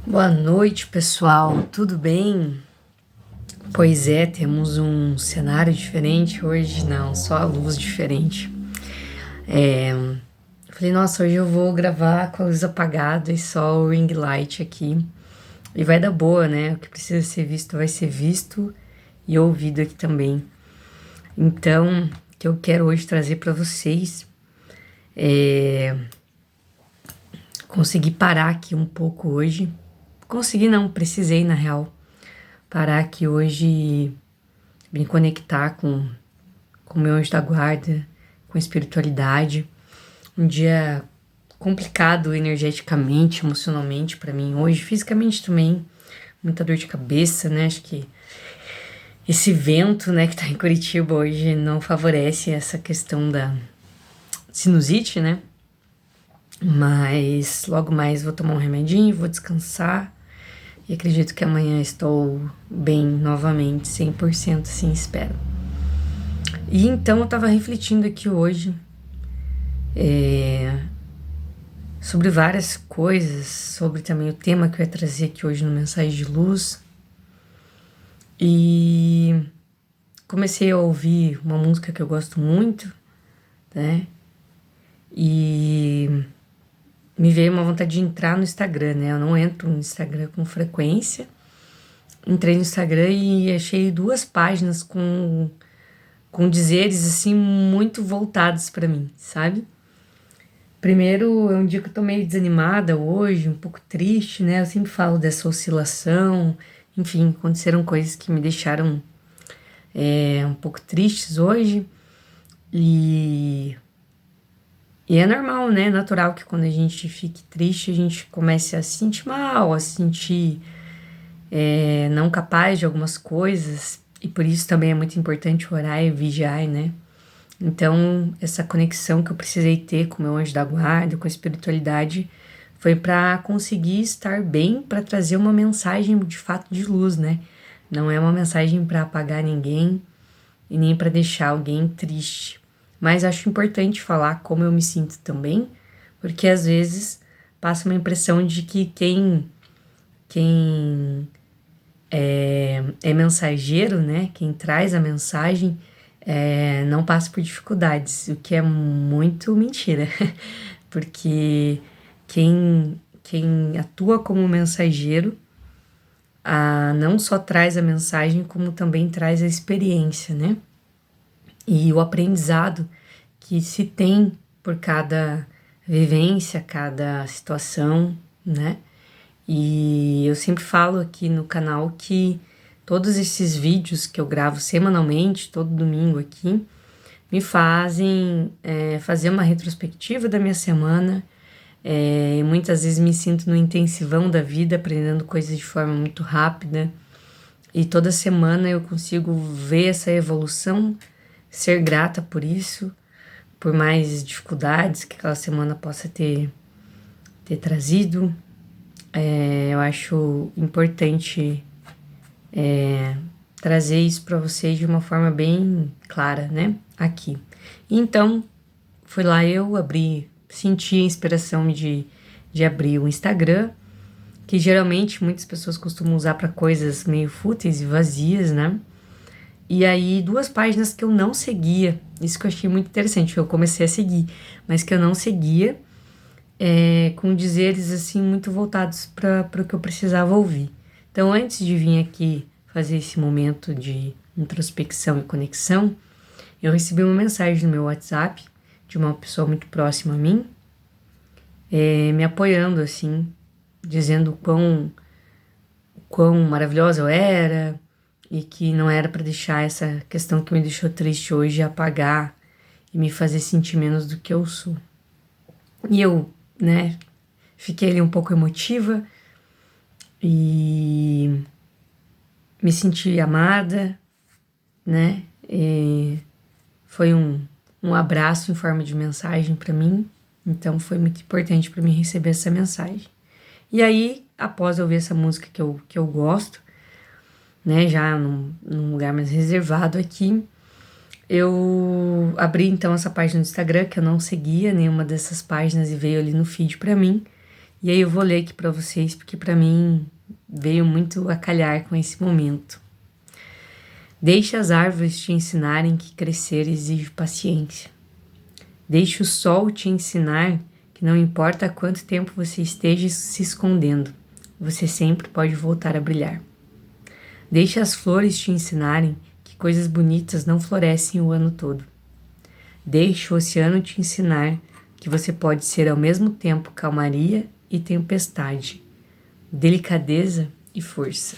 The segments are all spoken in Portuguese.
Boa noite, pessoal. Tudo bem? Pois é, temos um cenário diferente hoje, não, só a luz diferente. Falei, nossa, hoje eu vou gravar com a luz apagada e só o ring light aqui. E vai dar boa, né? O que precisa ser visto vai ser visto e ouvido aqui também. Então, o que eu quero hoje trazer para vocês é conseguir parar aqui um pouco hoje. Consegui não, precisei na real parar aqui hoje, me conectar com o meu anjo da guarda, com a espiritualidade. Um dia complicado energeticamente, emocionalmente para mim hoje, fisicamente também, muita dor de cabeça, né? Acho que esse vento, né, que tá em Curitiba hoje não favorece essa questão da sinusite, né? Mas logo mais vou tomar um remedinho, vou descansar e acredito que amanhã estou bem novamente, 100%, assim espero. E então eu tava refletindo aqui hoje sobre várias coisas, sobre também o tema que eu ia trazer aqui hoje no Mensagem de Luz. E comecei a ouvir uma música que eu gosto muito, né? E me veio uma vontade de entrar no Instagram, né? Eu não entro no Instagram com frequência. Entrei no Instagram e achei 2 páginas com dizeres assim muito voltados para mim, sabe? Primeiro, é um dia que eu tô meio desanimada hoje, um pouco triste, né? Eu sempre falo dessa oscilação, enfim, aconteceram coisas que me deixaram um pouco tristes hoje. E é normal, né? É natural que quando a gente fique triste, a gente comece a se sentir mal, a se sentir não capaz de algumas coisas. E por isso também é muito importante orar e vigiar, né? Então, essa conexão que eu precisei ter com o meu anjo da guarda, com a espiritualidade, foi para conseguir estar bem, para trazer uma mensagem de fato de luz, né? Não é uma mensagem para apagar ninguém e nem para deixar alguém triste. Mas acho importante falar como eu me sinto também, porque às vezes passa uma impressão de que quem é mensageiro, né? Quem traz a mensagem não passa por dificuldades, o que é muito mentira, porque quem atua como mensageiro não só traz a mensagem, como também traz a experiência, né? E o aprendizado que se tem por cada vivência, cada situação, né? E eu sempre falo aqui no canal que todos esses vídeos que eu gravo semanalmente, todo domingo aqui, me fazem fazer uma retrospectiva da minha semana. Muitas vezes me sinto no intensivão da vida, aprendendo coisas de forma muito rápida. E toda semana eu consigo ver essa evolução, ser grata por isso, por mais dificuldades que aquela semana possa ter trazido. Eu acho importante trazer isso para vocês de uma forma bem clara, né? Aqui. Então, fui lá senti a inspiração de abrir o Instagram, que geralmente muitas pessoas costumam usar para coisas meio fúteis e vazias, né? E aí, 2 páginas que eu não seguia, isso que eu achei muito interessante, que eu comecei a seguir, mas que eu não seguia, com dizeres assim muito voltados para o que eu precisava ouvir. Então, antes de vir aqui fazer esse momento de introspecção e conexão, eu recebi uma mensagem no meu WhatsApp de uma pessoa muito próxima a mim, me apoiando assim, dizendo quão maravilhosa eu era e que não era para deixar essa questão que me deixou triste hoje apagar e me fazer sentir menos do que eu sou. E eu, né, fiquei ali um pouco emotiva e me senti amada, né? E foi um abraço em forma de mensagem para mim, então foi muito importante para mim receber essa mensagem. E aí, após eu ouvir essa música que eu gosto, né, já num lugar mais reservado aqui, eu abri então essa página do Instagram, que eu não seguia nenhuma dessas páginas e veio ali no feed para mim. E aí eu vou ler aqui para vocês, porque para mim veio muito a calhar com esse momento. Deixe as árvores te ensinarem que crescer exige paciência. Deixe o sol te ensinar que não importa há quanto tempo você esteja se escondendo, você sempre pode voltar a brilhar. Deixe as flores te ensinarem que coisas bonitas não florescem o ano todo. Deixe o oceano te ensinar que você pode ser ao mesmo tempo calmaria e tempestade, delicadeza e força.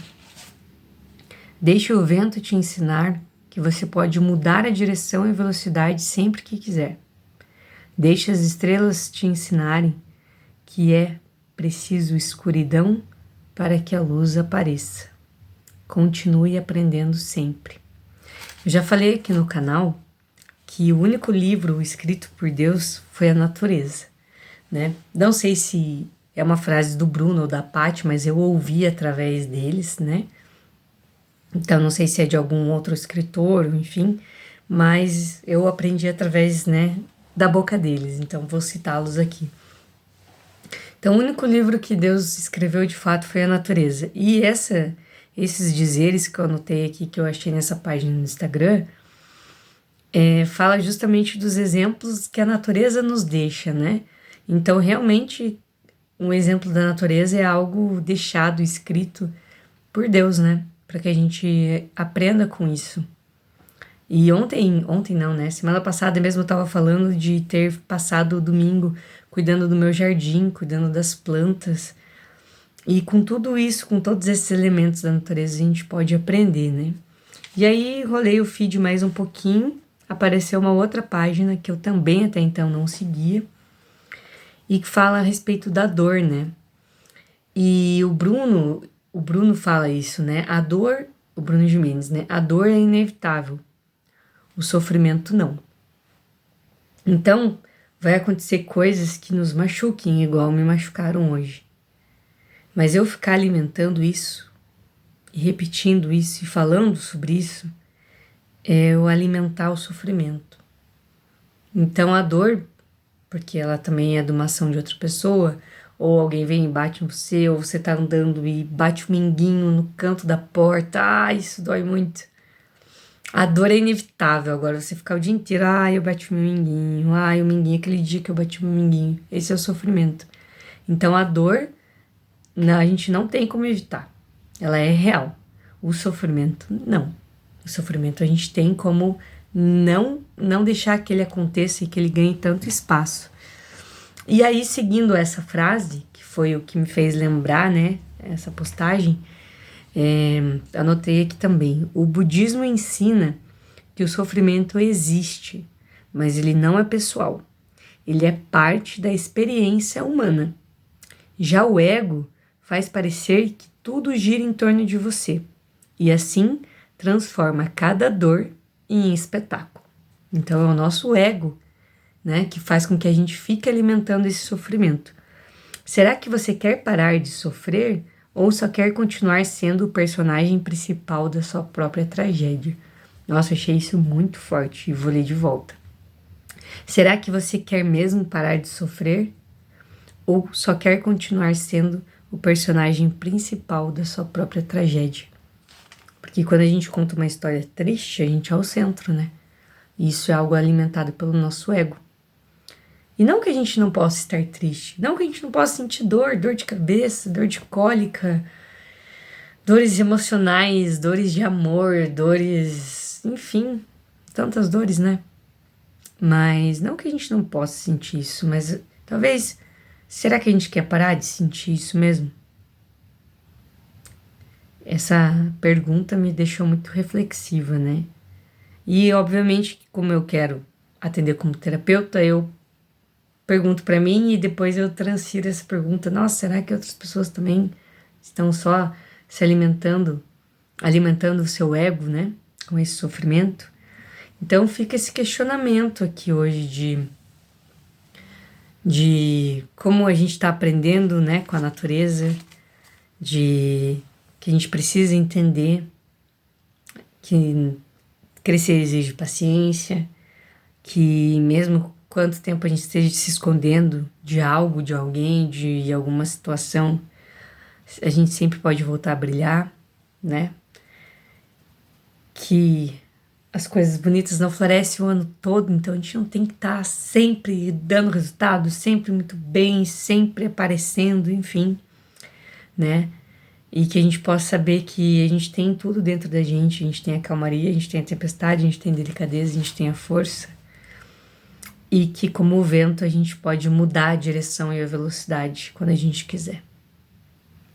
Deixe o vento te ensinar que você pode mudar a direção e velocidade sempre que quiser. Deixe as estrelas te ensinarem que é preciso escuridão para que a luz apareça. Continue aprendendo sempre. Eu já falei aqui no canal que o único livro escrito por Deus foi a natureza, né? Não sei se é uma frase do Bruno ou da Paty, mas eu ouvi através deles, né? Então não sei se é de algum outro escritor, enfim, mas eu aprendi através, né, da boca deles, então vou citá-los aqui. Então o único livro que Deus escreveu de fato foi a natureza. E esses dizeres que eu anotei aqui, que eu achei nessa página no Instagram, fala justamente dos exemplos que a natureza nos deixa, né? Então, realmente, um exemplo da natureza é algo deixado, escrito por Deus, né? Para que a gente aprenda com isso. E ontem não, né? Semana passada mesmo eu estava falando de ter passado o domingo cuidando do meu jardim, cuidando das plantas. E com tudo isso, com todos esses elementos da natureza, a gente pode aprender, né? E aí, rolei o feed mais um pouquinho, apareceu uma outra página que eu também até então não seguia, e que fala a respeito da dor, né? E o Bruno fala isso, né? A dor, o Bruno Gimenez, né? A dor é inevitável, o sofrimento não. Então, vai acontecer coisas que nos machuquem, igual me machucaram hoje. Mas eu ficar alimentando isso, e repetindo isso, e falando sobre isso, é eu alimentar o sofrimento. Então a dor, porque ela também é de uma ação de outra pessoa, ou alguém vem e bate em você, ou você tá andando e bate o minguinho no canto da porta, isso dói muito. A dor é inevitável, agora você ficar o dia inteiro, eu bati o meu minguinho, o minguinho, aquele dia que eu bati o meu minguinho, esse é o sofrimento. Então a dor, a gente não tem como evitar, ela é real. O sofrimento, não. O sofrimento a gente tem como não deixar que ele aconteça e que ele ganhe tanto espaço. E aí, seguindo essa frase, que foi o que me fez lembrar, né, essa postagem, anotei aqui também. O budismo ensina que o sofrimento existe, mas ele não é pessoal. Ele é parte da experiência humana. Já o ego faz parecer que tudo gira em torno de você. E assim transforma cada dor em espetáculo. Então é o nosso ego, né, que faz com que a gente fique alimentando esse sofrimento. Será que você quer parar de sofrer ou só quer continuar sendo o personagem principal da sua própria tragédia? Nossa, achei isso muito forte e vou ler de volta. Será que você quer mesmo parar de sofrer ou só quer continuar sendo o personagem principal da sua própria tragédia? Porque quando a gente conta uma história triste, a gente é o centro, né? E isso é algo alimentado pelo nosso ego. E não que a gente não possa estar triste, não que a gente não possa sentir dor de cabeça, dor de cólica, dores emocionais, dores de amor, dores, enfim, tantas dores, né? Mas não que a gente não possa sentir isso, mas talvez, será que a gente quer parar de sentir isso mesmo? Essa pergunta me deixou muito reflexiva, né? E, obviamente, como eu quero atender como terapeuta, eu pergunto para mim e depois eu transfiro essa pergunta. Nossa, será que outras pessoas também estão só se alimentando o seu ego, né? Com esse sofrimento? Então, fica esse questionamento aqui hoje de como a gente está aprendendo, né, com a natureza, de que a gente precisa entender que crescer exige paciência, que mesmo quanto tempo a gente esteja se escondendo de algo, de alguém, de alguma situação, a gente sempre pode voltar a brilhar, né? Que as coisas bonitas não florescem o ano todo, então a gente não tem que estar sempre dando resultado, sempre muito bem, sempre aparecendo, enfim, né? E que a gente possa saber que a gente tem tudo dentro da gente, a gente tem a calmaria, a gente tem a tempestade, a gente tem a delicadeza, a gente tem a força. E que como o vento a gente pode mudar a direção e a velocidade quando a gente quiser.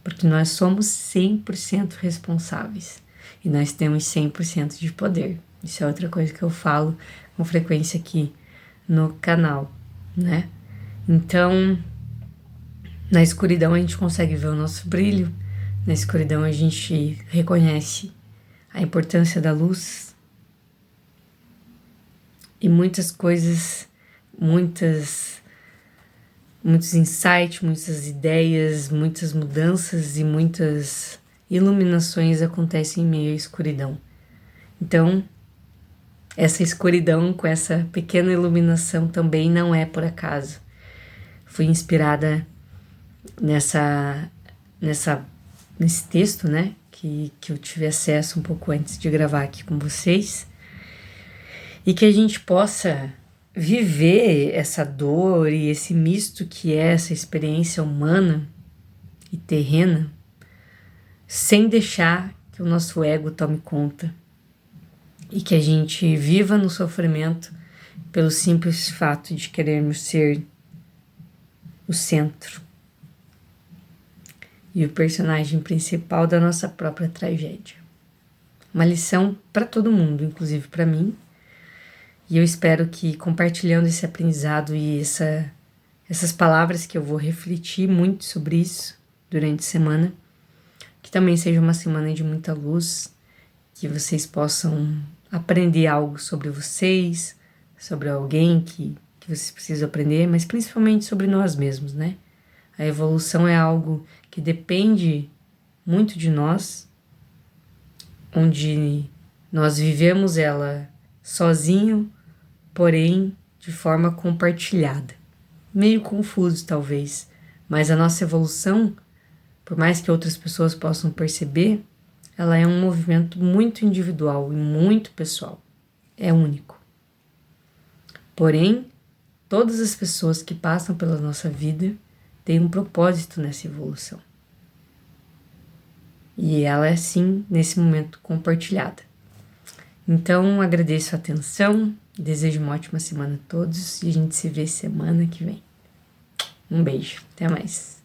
Porque nós somos 100% responsáveis e nós temos 100% de poder. Isso é outra coisa que eu falo com frequência aqui no canal, né? Então, na escuridão a gente consegue ver o nosso brilho, na escuridão a gente reconhece a importância da luz e muitas coisas, muitos insights, muitas ideias, muitas mudanças e muitas iluminações acontecem em meio à escuridão. Então, essa escuridão com essa pequena iluminação também não é por acaso. Fui inspirada nesse texto, né, que eu tive acesso um pouco antes de gravar aqui com vocês, e que a gente possa viver essa dor e esse misto que é essa experiência humana e terrena, sem deixar que o nosso ego tome conta e que a gente viva no sofrimento pelo simples fato de querermos ser o centro e o personagem principal da nossa própria tragédia. Uma lição para todo mundo, inclusive para mim, e eu espero que compartilhando esse aprendizado e essas palavras que eu vou refletir muito sobre isso durante a semana, que também seja uma semana de muita luz, que vocês possam aprender algo sobre vocês, sobre alguém que vocês precisam aprender, mas principalmente sobre nós mesmos, né? A evolução é algo que depende muito de nós, onde nós vivemos ela sozinho, porém de forma compartilhada. Meio confuso, talvez, mas a nossa evolução, por mais que outras pessoas possam perceber, ela é um movimento muito individual e muito pessoal. É único. Porém, todas as pessoas que passam pela nossa vida têm um propósito nessa evolução. E ela é, sim, nesse momento, compartilhada. Então, agradeço a atenção, desejo uma ótima semana a todos e a gente se vê semana que vem. Um beijo, até mais.